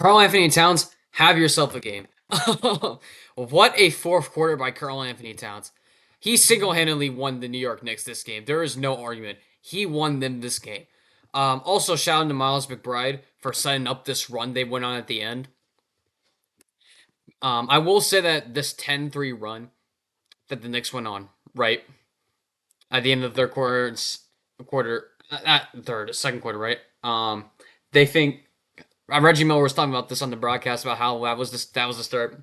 Karl Anthony Towns, have yourself a game. What a fourth quarter by Karl Anthony Towns. He single handedly won the New York Knicks this game. There is no argument. He won them this game. Also, shout out to Miles McBride for setting up this run they went on at the end. I will say that this 10-3 run that the Knicks went on, right? At the end of the third quarter, not third, second quarter, right? They think Reggie Miller was talking about this on the broadcast about how that was the start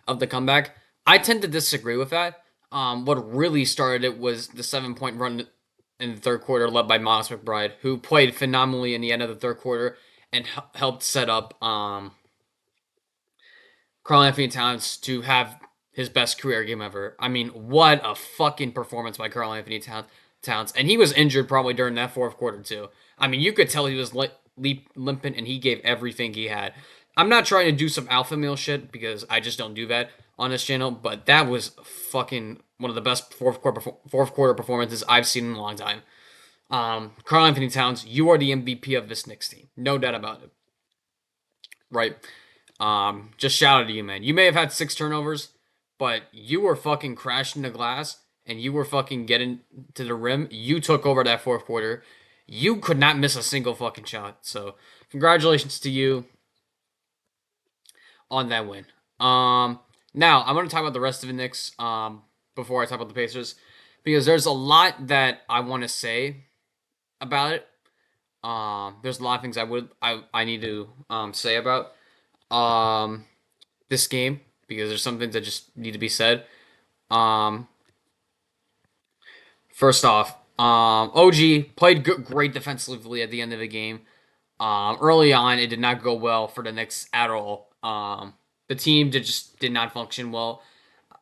of the comeback. I tend to disagree with that. What really started it was the 7 point run in the third quarter, led by Miles McBride, who played phenomenally in the end of the third quarter and helped set up Karl Anthony Towns to have his best career game ever. I mean, what a fucking performance by Karl Anthony Towns. And he was injured probably during that fourth quarter, too. I mean, you could tell he was limping and he gave everything he had. I'm not trying to do some alpha male shit because I just don't do that on this channel, but that was fucking one of the best fourth quarter performances I've seen in a long time. Karl Anthony Towns, you are the MVP of this Knicks team. No doubt about it. Right? Just shout out to you, man. You may have had 6 turnovers, but you were fucking crashing the glass and you were fucking getting to the rim. You took over that fourth quarter. You could not miss a single fucking shot. So, congratulations to you on that win. Now I'm going to talk about the rest of the Knicks before I talk about the Pacers because there's a lot that I want to say about it. There's a lot of things I need to say about this game because there's some things that just need to be said. Um, First off, OG played great defensively at the end of the game. Early on, it did not go well for the Knicks at all. The team just did not function well.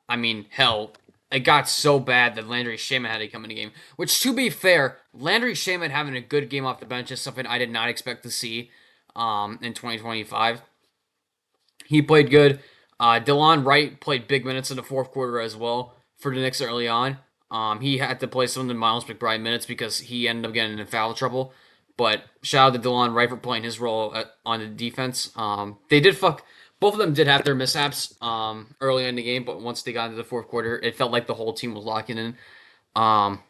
I mean, hell, it got so bad that Landry Shamet had to come in the game. Which, to be fair, Landry Shamet having a good game off the bench is something I did not expect to see in 2025. He played good. DeLon Wright played big minutes in the fourth quarter as well for the Knicks early on. He had to play some of the Miles McBride minutes because he ended up getting in foul trouble. But shout out to DeLon Wright for playing his role on the defense. They did fuck. Both of them did have their mishaps early in the game, but once they got into the fourth quarter, it felt like the whole team was locking in. Um,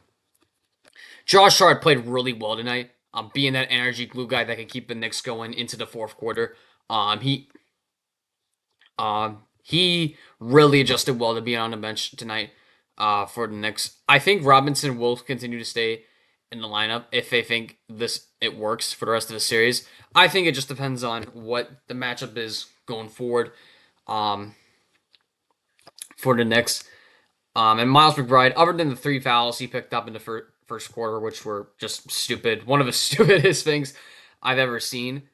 Josh Hart played really well tonight, being that energy glue guy that could keep the Knicks going into the fourth quarter. Um, he he really adjusted well to being on the bench tonight for the Knicks. I think Robinson will continue to stay in the lineup if they think it works for the rest of the series. I think it just depends on what the matchup is going forward um, for the Knicks. And Miles McBride, other than the 3 fouls he picked up in the first quarter, which were just stupid, one of the stupidest things I've ever seen.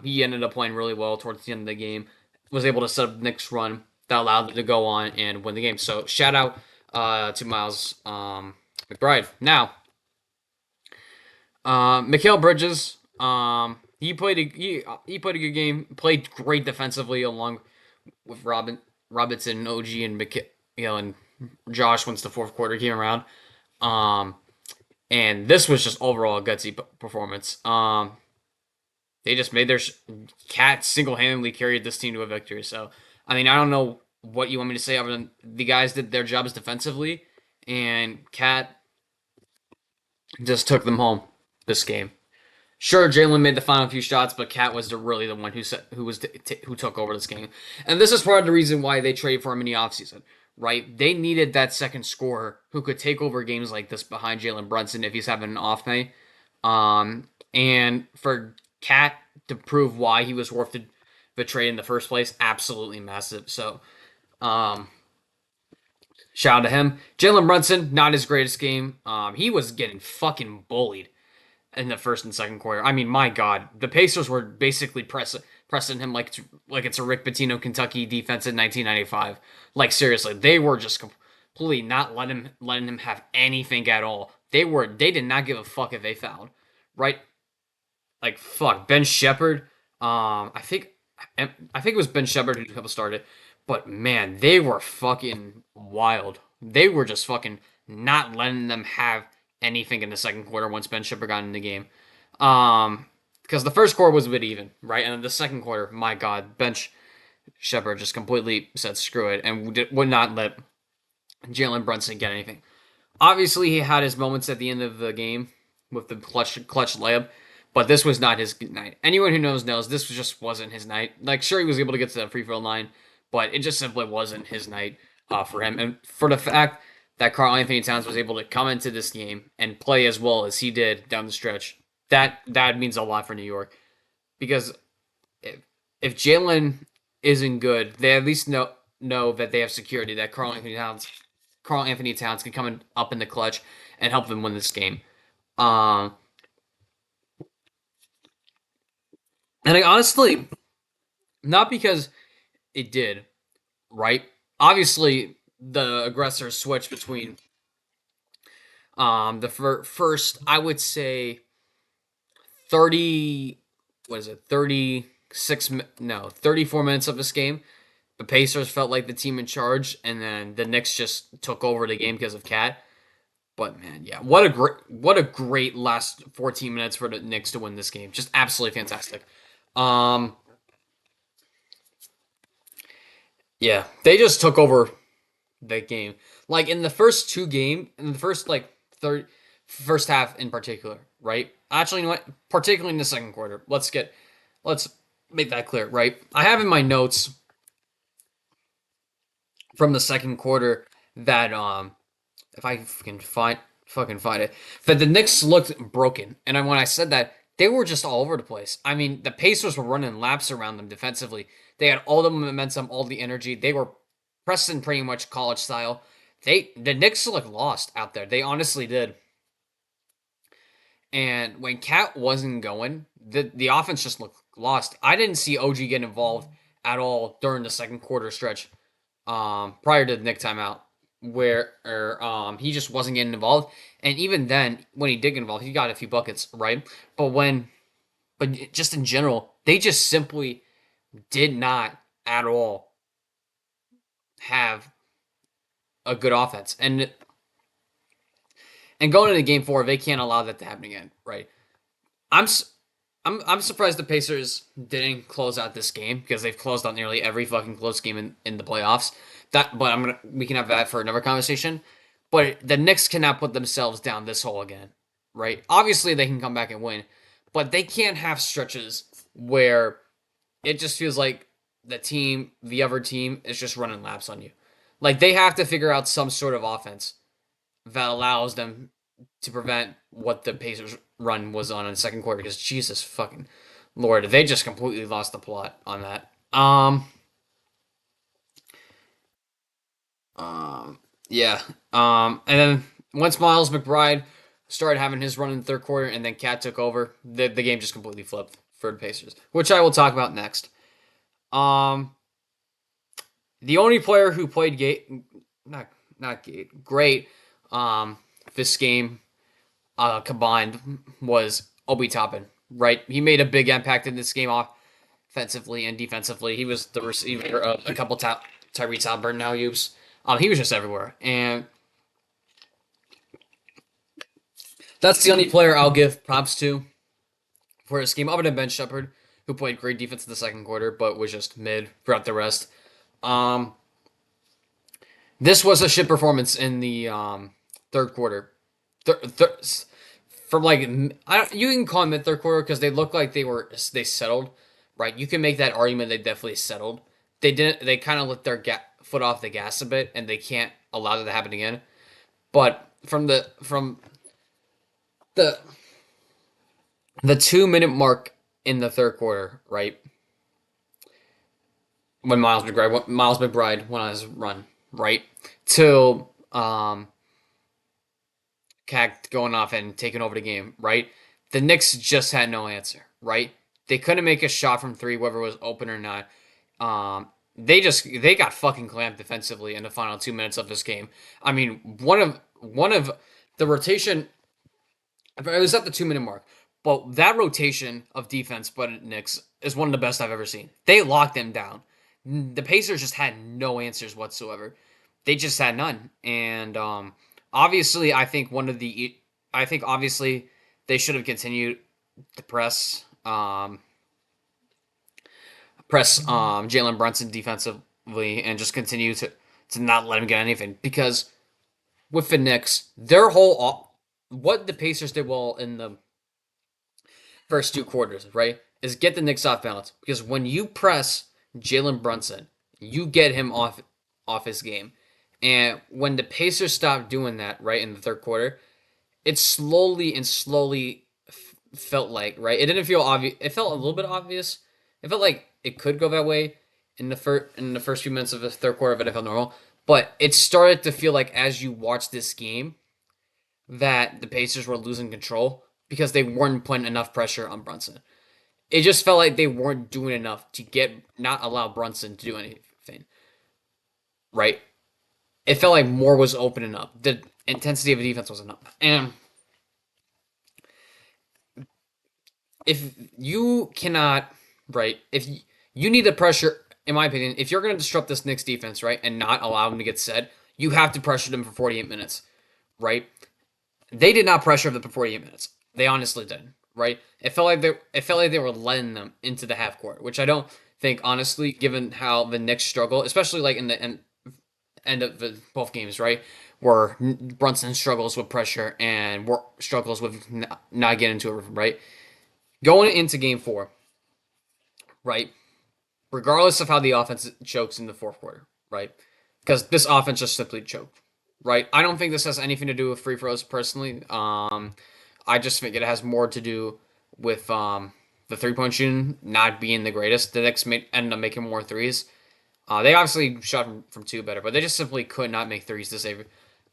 He ended up playing really well towards the end of the game. Was able to set up the Knicks run that allowed them to go on and win the game. So shout out to Miles McBride. Now, Mikal Bridges, he played a good game. Played great defensively along with Robinson, OG, and and Josh once the fourth quarter came around. Um, and this was just overall a gutsy performance. They just made their Cat single handedly carried this team to a victory. So I mean, I don't know what you want me to say other than the guys did their jobs defensively, and Cat just took them home this game. Sure, Jalen made the final few shots, but Cat was really the one who took over this game, and this is part of the reason why they traded for him in the offseason, right? They needed that second scorer who could take over games like this behind Jalen Brunson if he's having an off night, and for Cat to prove why he was worth the trade in the first place, absolutely massive. So, um, shout out to him. Jalen Brunson, not his greatest game. He was getting fucking bullied in the first and second quarter. I mean, my God, the Pacers were basically pressing him like it's a Rick Pitino Kentucky defense in 1995. Like seriously, they were just completely not letting him have anything at all. They did not give a fuck if they fouled, right? Like fuck Ben Shepherd. I think it was Ben Shepherd who started, but man, they were fucking wild. They were just fucking not letting them have anything in the second quarter once Ben Shepherd got in the game. Um, because the first quarter was a bit even, right? And then the second quarter, my God, bench Shepard just completely said screw it and would not let Jalen Brunson get anything. Obviously, he had his moments at the end of the game with the clutch layup, but this was not his night. Anyone who knows this just wasn't his night. Like, sure, he was able to get to the free throw line, but it just simply wasn't his night for him. And for the fact that Karl Anthony Towns was able to come into this game and play as well as he did down the stretch, that means a lot for New York because if Jalen isn't good, they at least know that they have security that Karl Anthony Towns can come up in the clutch and help them win this game. Um, and like, honestly, not because it did, right? Obviously, the aggressor switched between the first, I would say, 30, what is it, 36, no, 34 minutes of this game. The Pacers felt like the team in charge, and then the Knicks just took over the game because of Cat. But man, yeah, what a great last 14 minutes for the Knicks to win this game. Just absolutely fantastic. Um, yeah, they just took over the game. Like in the first two game, in the first like third first half in particular, right? Actually, you know what? Particularly in the second quarter. Let's make that clear, right? I have in my notes from the second quarter that if I can fucking find it, that the Knicks looked broken. And when I said that, they were just all over the place. I mean, the Pacers were running laps around them defensively. They had all the momentum, all the energy. They were pressing pretty much college style. The Knicks looked lost out there. They honestly did. And when Cat wasn't going, the offense just looked lost. I didn't see OG get involved at all during the second quarter stretch prior to the Nick timeout, where he just wasn't getting involved. And even then, when he did get involved, he got a few buckets, right? But just in general, they just simply did not at all have a good offense. And going into game four, they can't allow that to happen again, right? I'm I'm surprised the Pacers didn't close out this game because they've closed out nearly every fucking close game in the playoffs. But we can have that for another conversation. But the Knicks cannot put themselves down this hole again, right? Obviously they can come back and win, but they can't have stretches where it just feels like the other team, is just running laps on you. Like they have to figure out some sort of offense that allows them to prevent what the Pacers run was on in the second quarter. Because Jesus fucking Lord, they just completely lost the plot on that. Yeah. And then once Miles McBride started having his run in the third quarter, and then Cat took over, the game just completely flipped for the Pacers, which I will talk about next. Um, the only player who played great, this game combined was Obi Toppin. Right, he made a big impact in this game offensively and defensively. He was the receiver of a couple Tyrese Halliburton alley-oops. He was just everywhere, and that's the only player I'll give props to for this game, other than Ben Shepard, who played great defense in the second quarter, but was just mid throughout the rest. Um, this was a shit performance in the third quarter. From like you can call them mid third quarter because they look like they settled, right? You can make that argument they definitely settled. They didn't. They kind of let their foot off the gas a bit, and they can't allow that to happen again. But the the 2 minute mark in the third quarter, right? When Miles McBride went on his run, right? Till Cat going off and taking over the game, right? The Knicks just had no answer, right? They couldn't make a shot from three, whether it was open or not. They got fucking clamped defensively in the final 2 minutes of this game. I mean, one of the rotation, it was at the 2 minute mark, but that rotation of defense, but Knicks is one of the best I've ever seen. They locked them down. The Pacers just had no answers whatsoever. They just had none, and obviously, I think obviously they should have continued to press um, press Jalen Brunson defensively and just continue to not let him get anything because with the Knicks, their whole what the Pacers did well in the first two quarters, right, is get the Knicks off balance because when you press Jalen Brunson, you get him off his game, and when the Pacers stopped doing that, right in the third quarter, it slowly felt like right. It didn't feel obvious. It felt a little bit obvious. It felt like it could go that way in the first few minutes of the third quarter, but it felt normal. But it started to feel like as you watch this game that the Pacers were losing control because they weren't putting enough pressure on Brunson. It just felt like they weren't doing enough to get not allow Brunson to do anything. Right? It felt like more was opening up. The intensity of the defense wasn't up. And if you cannot, right, if you need the pressure, in my opinion, if you're going to disrupt this Knicks defense, right, and not allow them to get set, you have to pressure them for 48 minutes, right? They did not pressure them for 48 minutes. They honestly didn't, right? It felt like they were letting them into the half court, which I don't think, honestly, given how the Knicks struggle, especially like in the end of both games, right, where Brunson struggles with pressure and struggles with not getting into it, right? Going into game four, right? Regardless of how the offense chokes in the fourth quarter, right? Because this offense just simply choked, right? I don't think this has anything to do with free throws personally. I just think it has more to do with the 3 point shooting not being the greatest. The Knicks ended up making more threes. They obviously shot from two better, but they just simply could not make threes to save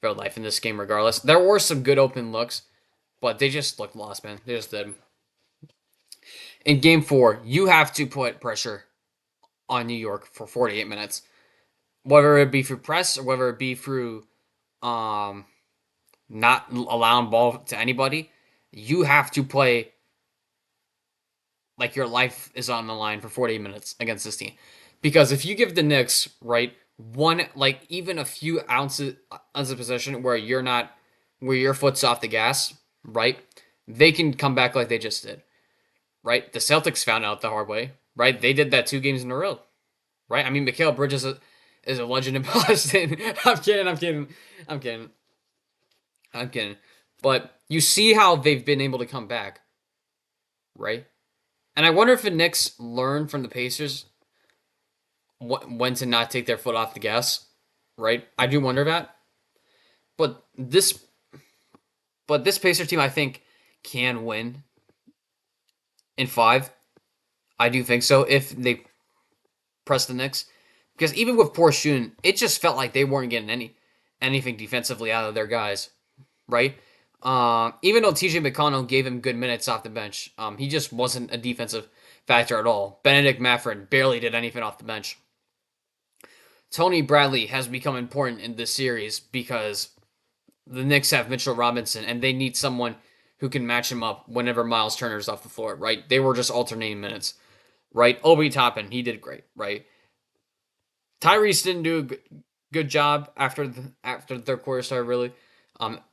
their life in this game. Regardless, there were some good open looks, but they just looked lost, man. They just did. In game four, you have to put pressure on New York for 48 minutes, whether it be through press or whether it be through um, not allowing ball to anybody. You have to play like your life is on the line for 48 minutes against this team. Because if you give the Knicks, right, one, like even a few ounces of possession where you're not, where your foot's off the gas, right, they can come back like they just did, right? The Celtics found out the hard way, right? They did that 2 games in a row, right? I mean, Mikal Bridges is a legend in Boston. I'm kidding. I'm kidding. I'm kidding. I'm kidding. But you see how they've been able to come back, right? And I wonder if the Knicks learn from the Pacers when to not take their foot off the gas, right? I do wonder that. But this Pacer team, I think, can win in five. I do think so if they press the Knicks, because even with poor shooting, it just felt like they weren't getting anything defensively out of their guys, right? Even though TJ McConnell gave him good minutes off the bench, he just wasn't a defensive factor at all. Benedict Mathurin barely did anything off the bench. Tony Bradley has become important in this series because the Knicks have Mitchell Robinson and they need someone who can match him up whenever Miles Turner's off the floor, right? They were just alternating minutes, right? Obi Toppin, he did great, right? Tyrese didn't do a good job after the third quarter started, really.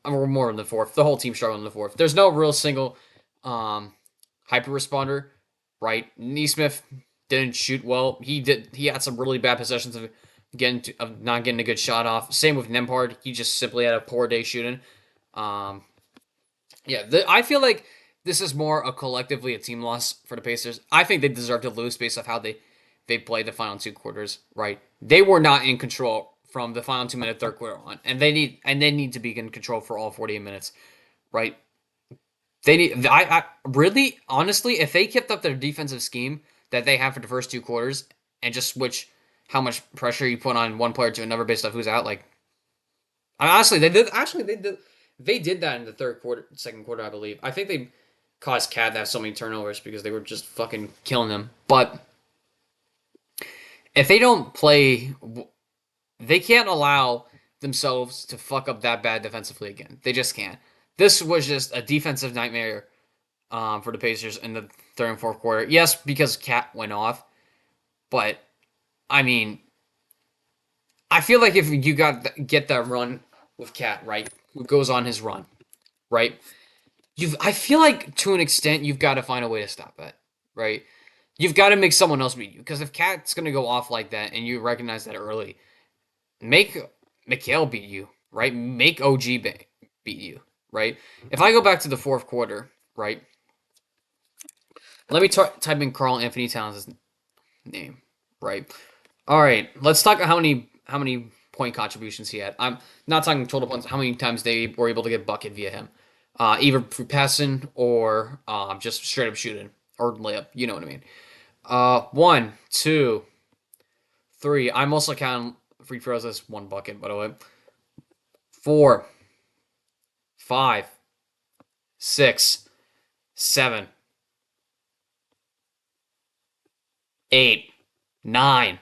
Or more in the fourth. The whole team struggled in the fourth. There's no real single hyper responder, right? Neesmith didn't shoot well. He had some really bad possessions of not getting a good shot off. Same with Nembhard. He just simply had a poor day shooting. Um, yeah, I feel like this is more collectively a team loss for the Pacers. I think they deserve to lose based off how they played the final two quarters. Right, they were not in control from the final 2 minute third quarter on, and they need to be in control for all 48 minutes. Right, they need. I really honestly, if they kept up their defensive scheme that they have for the first two quarters and just switch how much pressure you put on one player to another based off who's out, like honestly, they did. Actually, they did that in the third quarter, second quarter, I believe. I think they caused Cat to have so many turnovers because they were just fucking killing them. But if they don't play, they can't allow themselves to fuck up that bad defensively again. They just can't. This was just a defensive nightmare for the Pacers in the third and fourth quarter. Yes, because Cat went off, but I mean, I feel like if you get that run with Cat, right, who goes on his run, right, I feel like to an extent you've got to find a way to stop that, right? You've got to make someone else beat you because if Cat's gonna go off like that and you recognize that early, make Mikhail beat you, right? Make OG beat you, right? If I go back to the fourth quarter, right? Let me type in Carl Anthony Towns' name, right? All right, let's talk how many point contributions he had. I'm not talking total points. How many times they were able to get bucket via him, either through passing or just straight up shooting or layup. You know what I mean? One, two, three. I'm also counting free throws as one bucket, by the way. Four, five, six, seven, eight, nine.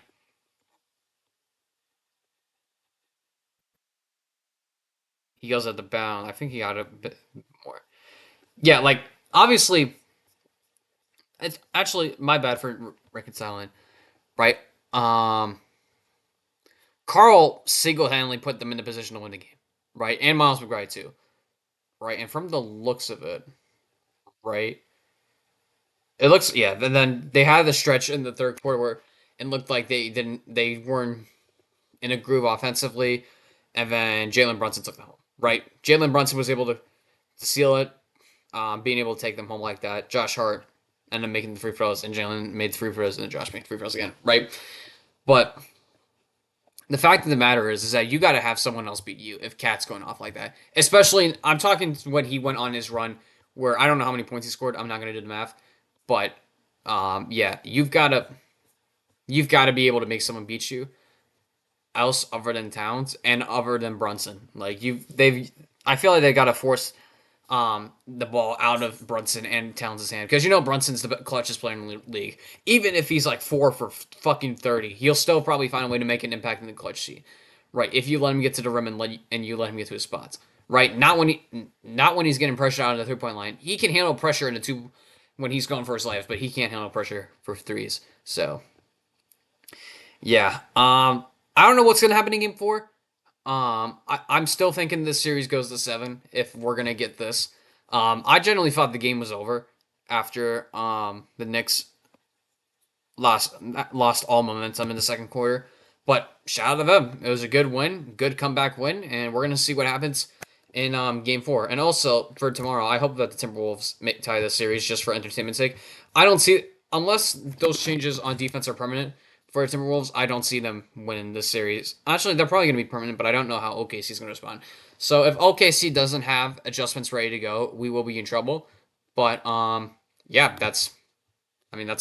He goes at the bound. I think he got a bit more. Yeah, like obviously, it's actually my bad for reconciling. Right? Um, Carl single-handedly put them in the position to win the game. Right, and Miles McBride too. Right, and from the looks of it, right, it looks yeah. Then they had the stretch in the third quarter where it looked like they weren't in a groove offensively, and then Jalen Brunson took them home. Right, Jalen Brunson was able to seal it, being able to take them home like that. Josh Hart ended up making the free throws, and Jalen made the free throws, and then Josh made the free throws again. Right, but the fact of the matter is that you got to have someone else beat you if Cat's going off like that. Especially, I'm talking when he went on his run, where I don't know how many points he scored. I'm not going to do the math, but yeah, you've got to be able to make someone beat you else other than Towns and other than Brunson. Like I feel like they got to force the ball out of Brunson and Towns' hand because Brunson's the clutchest player in the league. Even if he's like 4 for fucking 30, he'll still probably find a way to make an impact in the clutch sheet, right? If you let him get to the rim and you let him get to his spots, right? Not when he's getting pressure out of the 3 point line. He can handle pressure in the two when he's going for his life, but he can't handle pressure for threes. So yeah, I don't know what's gonna happen in game four. I'm still thinking this series goes to seven if we're gonna get this. I generally thought the game was over after the Knicks lost lost all momentum in the second quarter. But shout out to them. It was a good win, good comeback win, and we're gonna see what happens in game four. And also for tomorrow, I hope that the Timberwolves tie the series just for entertainment's sake. I don't see unless those changes on defense are permanent for the Timberwolves. I don't see them winning this series. Actually, they're probably gonna be permanent, but I don't know how OKC is gonna respond. So if OKC doesn't have adjustments ready to go, we will be in trouble. But yeah, that's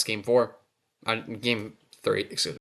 game four. Game three, excuse me.